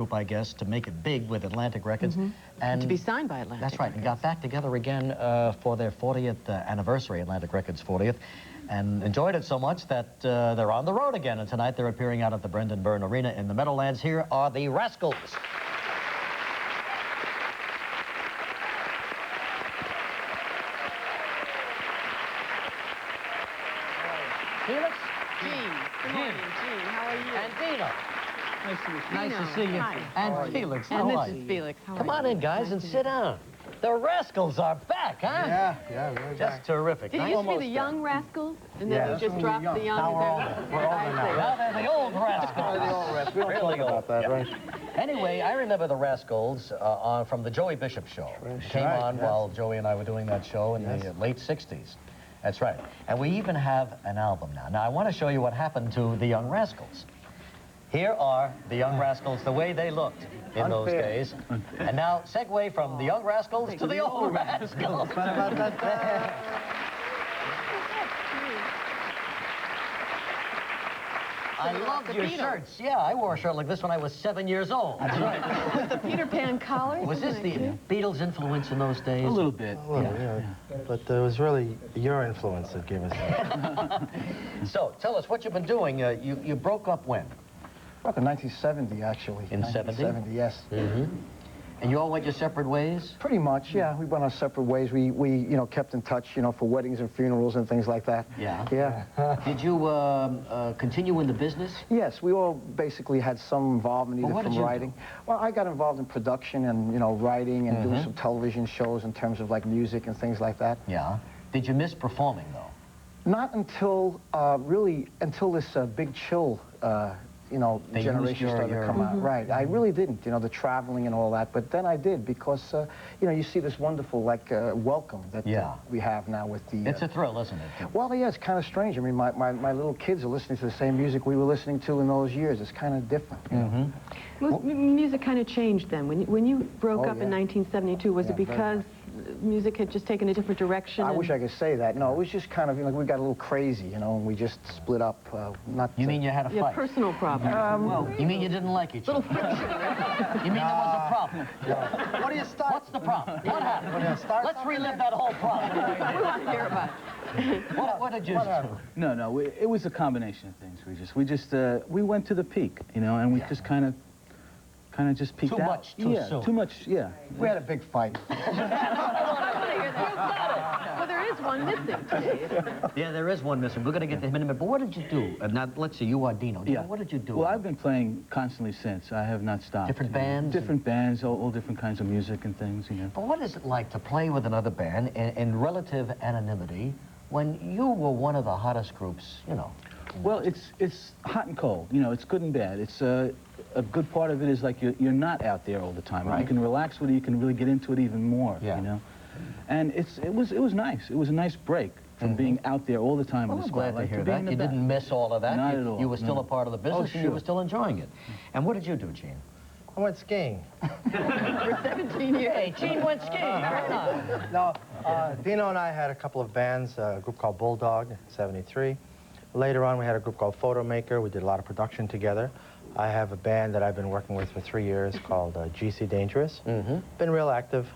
group, I guess, to make it big with Atlantic Records. And to be signed by Atlantic That's right, Records. And got back together again for their 40th anniversary, Atlantic Records' 40th, and enjoyed it so much that they're on the road again. And tonight they're appearing out at the Brendan Byrne Arena in the Meadowlands. Here are the Rascals. Felix? Gene. Good morning, Gene. How are you? And Dino. Nice to meet you. Nice to see you. Hi. And Felix, how And are this you? is Felix. How are Come on you? in, guys, and sit down. The Rascals are back, huh? Yeah, we're Just back. terrific. Did it used to be the Young Rascals? And then Yeah, you that's just when dropped we were the young. Young? Now we're older. We're older I now. see. Now they're the old Rascals. The old Rascals. We don't Really talk about old. that, Yeah. right? Anyway, I remember the Rascals from the Joey Bishop show. Right. Came Right, on yes. while Joey and I were doing that show in the late 60s. That's right. And we even have an album now. Now, I want to show you what happened to the Young Rascals. Here are the Young Rascals, the way they looked in those Unfair. days. And now, segue from the Young Rascals to the old Rascals. I loved The your Beatles. shirts. Yeah, I wore a shirt like this when I was 7 years old. That's right. With the Peter Pan collar? Was this the Beatles' influence in those days? A little bit. Yeah. But it was really your influence that gave us that. So, tell us what you've been doing. You broke up when? Back in 1970, actually. In 70? 1970, yes. And you all went your separate ways? Pretty much, yeah. We went our separate ways. We you know, kept in touch, you know, for weddings and funerals and things like that. Yeah. Yeah. Did you continue in the business? Yes, we all basically had some involvement Well, either what from did you writing. Well, I got involved in production and, you know, writing and doing some television shows in terms of like music and things like that. Yeah. Did you miss performing, though? Not until, really, until this Big Chill, you know, They generation used started to come out. Right, I really didn't, you know, the traveling and all that, but then I did because, you know, you see this wonderful, like, welcome that we have now with the... It's a thrill, isn't it? Well, yeah, it's kind of strange. I mean, my little kids are listening to the same music we were listening to in those years. It's kind of different. You know? Well, music kind of changed then. When you broke up in 1972, was it very because music had just taken a different direction? I wish I could say that. No, it was just kind of, you know, we got a little crazy, you know, and we just split up. Not. You mean you had a Yeah, fight? personal problem. You mean you didn't like each other? You mean there was a problem? What do you start? What's the problem? What happened? Let's relive that whole problem. We want to hear about it. What did you do? No, it was a combination of things, Regis. We went to the peak, you know, and we just kind of just peaked Too out. much, too soon. Too much, yeah. We had a big fight. I want to hear that. Well, there is one missing today. Yeah, there is one missing. We're going to get to him in a minute. But what did you do? Now, let's see, you are Dino. Dino, what did you do? Well, I've been playing constantly since. I have not stopped. Different bands? Different bands, all different kinds of music and things, you know. But what is it like to play with another band in relative anonymity when you were one of the hottest groups, you know? Well, it's hot and cold. You know, it's good and bad. It's a good part of it is like you're not out there all the time. Right. You can relax with it. You can really get into it even more. Yeah. You know, and it was nice. It was a nice break from being out there all the time Well, in the I'm glad to spotlight hear being that. in the You back. didn't miss all of that. Not you, at all, You were still no. a part of the business, and you sure. were still enjoying it. And what did you do, Gene? I went skiing. For 17 years. Hey, Gene went skiing. Right on. No, Dino and I had a couple of bands, a group called Bulldog in '73. Later on, we had a group called Photo Maker. We did a lot of production together. I have a band that I've been working with for 3 years called GC Dangerous. Been real active.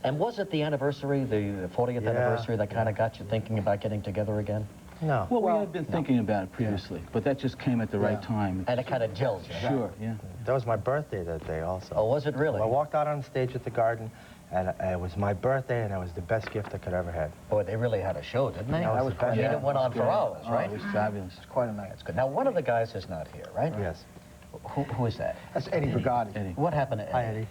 And was it the anniversary, the 40th anniversary, that kind of got you thinking about getting together again? No. Well, we had been thinking about it previously, but that just came at the right time. And it kind of gelled you. Sure, yeah. That was my birthday that day also. Oh, was it really? I walked out on stage at the Garden, and it was my birthday, and it was the best gift I could ever have. Boy, they really had a show, didn't they? That was I mean, yeah, it went on for hours, right? Oh, it was fabulous. It's quite a night. That's good. Now, one of the guys is not here, right? Yes. Who is that? That's Eddie Brigatti. Eddie. What happened to Eddie? Hi, Eddie.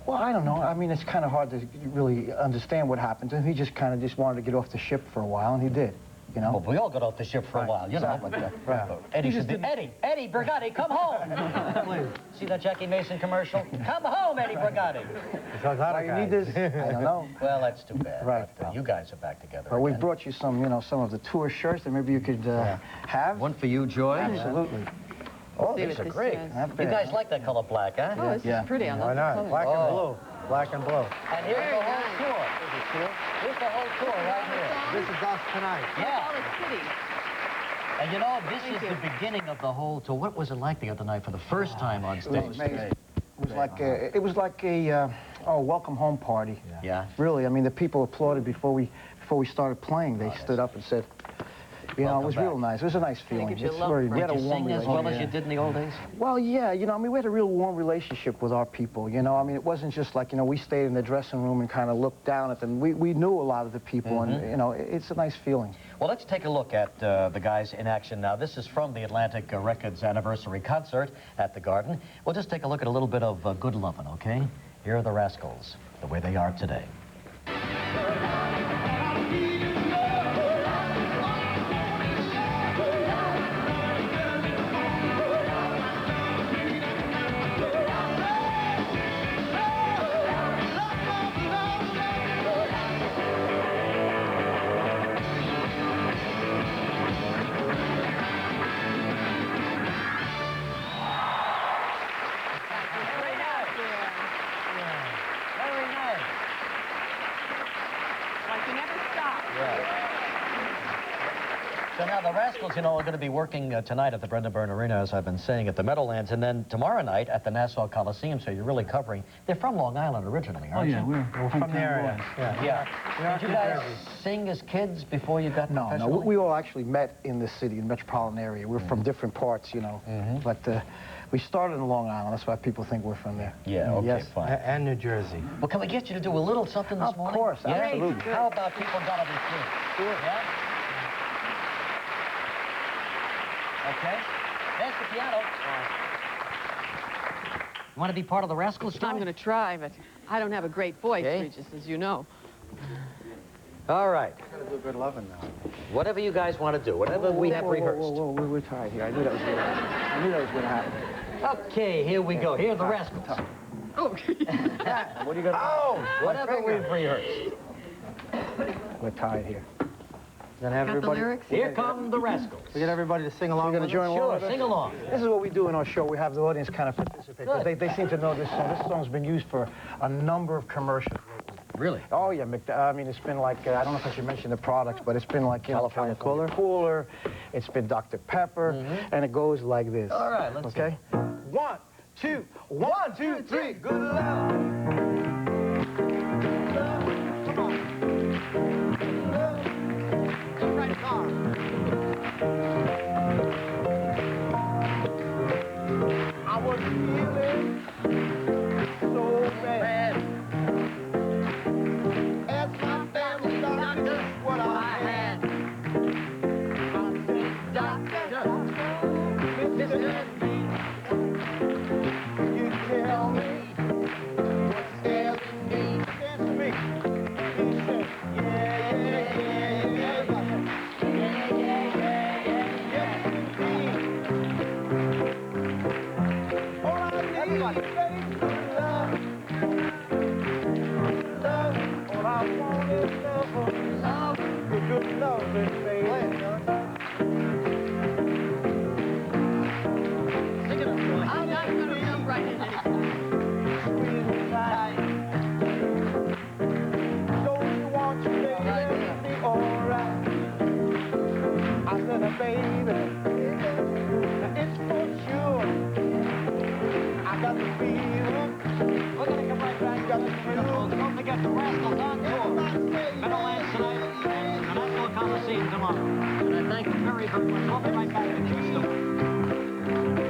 Well, I don't know. I mean, it's kind of hard to really understand what happened to him. He just kind of just wanted to get off the ship for a while, and he did. You know? Well, we all got off the ship for a while, you know. But, Eddie should be... Eddie Brigatti, come home! See that Jackie Mason commercial? Come home, Eddie Brigatti! Because Why you need this? I don't know. Well, that's too bad. Right. But, you guys are back together Well, we again. brought you some, you know, some of the tour shirts that maybe you could have. One for you, Joy. Absolutely. Oh, See these what are this great. says. Not You bad. guys like that color black, huh? Oh, this Yeah. is pretty. I Why love not? the Black colors. and blue. Black and blue. And here's the whole tour. Here's the whole tour right here. This is us tonight. Yeah. All the city. And you know, this is the beginning of the whole tour. What was it like the other night for the first time on stage? It was amazing. It was like a welcome home party. Yeah. Really, I mean, the people applauded before we started playing. They stood up and said, you know, it was real nice. It was a nice feeling. you love We had a warm sing as well relationship. as you did in the old days? Well, yeah, you know, I mean, we had a real warm relationship with our people, you know. I mean, it wasn't just like, you know, we stayed in the dressing room and kind of looked down at them. We knew a lot of the people, and, you know, it's a nice feeling. Well, let's take a look at the guys in action now. This is from the Atlantic Records anniversary concert at the Garden. We'll just take a look at a little bit of good lovin', okay? Here are the Rascals, the way they are today. So now the Rascals, you know, are going to be working tonight at the Brendan Byrne Arena, as I've been saying, at the Meadowlands, and then tomorrow night at the Nassau Coliseum, so you're really covering. They're from Long Island originally, aren't you? We're From the area. Yeah. Did you guys sing as kids before you got No, professionally? we all actually met in the city, in the metropolitan area. We're from different parts, you know. But we started in Long Island. That's why people think we're from there. Yeah, okay, Yes. fine. And New Jersey. Well, can we get you to do a little something this morning? Of course, Yeah? absolutely. How about People Gotta Be Free? Sure. Yeah? Okay. There's the piano. You want to be part of the Rascals story? I'm going to try, but I don't have a great voice, Okay. Regis, as you know. All right. Gotta do good loving now. Whatever you guys want to do, whatever we have rehearsed. Whoa, we're tired here. I knew that was going to happen. I knew that was going to happen. Okay, here we go. Here are the Rascals. Oh, What are you going to... Oh! Whatever we've rehearsed. We're tired here. Gonna have got the everybody. lyrics? Here come the Rascals. We get everybody to sing along. You're going with to join us? along Sure, with us? sing along. This is what we do in our show. We have the audience kind of participate. 'Cause Good. They seem to know this song. This song's been used for a number of commercials. Really? Oh, yeah, I mean, it's been like, I don't know if I should mention the products, but it's been like, you know, California Cooler. It's been Dr. Pepper, and it goes like this. All right, let's okay? 1, 2, 1, 2, 3, good love. Come on. Come right on. I was feeling so bad. Asked my family doctor what I had. Doctor, Mr. You tell me what's ailing me. Dance to me. He said, yeah. Yes, indeed. All I need, baby, love. All I want is love. Good loving, baby. I'm not going to jump right in anything. Don't you want your baby to be alright? I said, baby, it's for sure. I got the feeling. We're going to come right back. Got the feeling. Don't forget the Rascals on tour. Meadowlands tonight and the Nassau Coliseum tomorrow. And I thank you very, very much. We'll be right back with your story.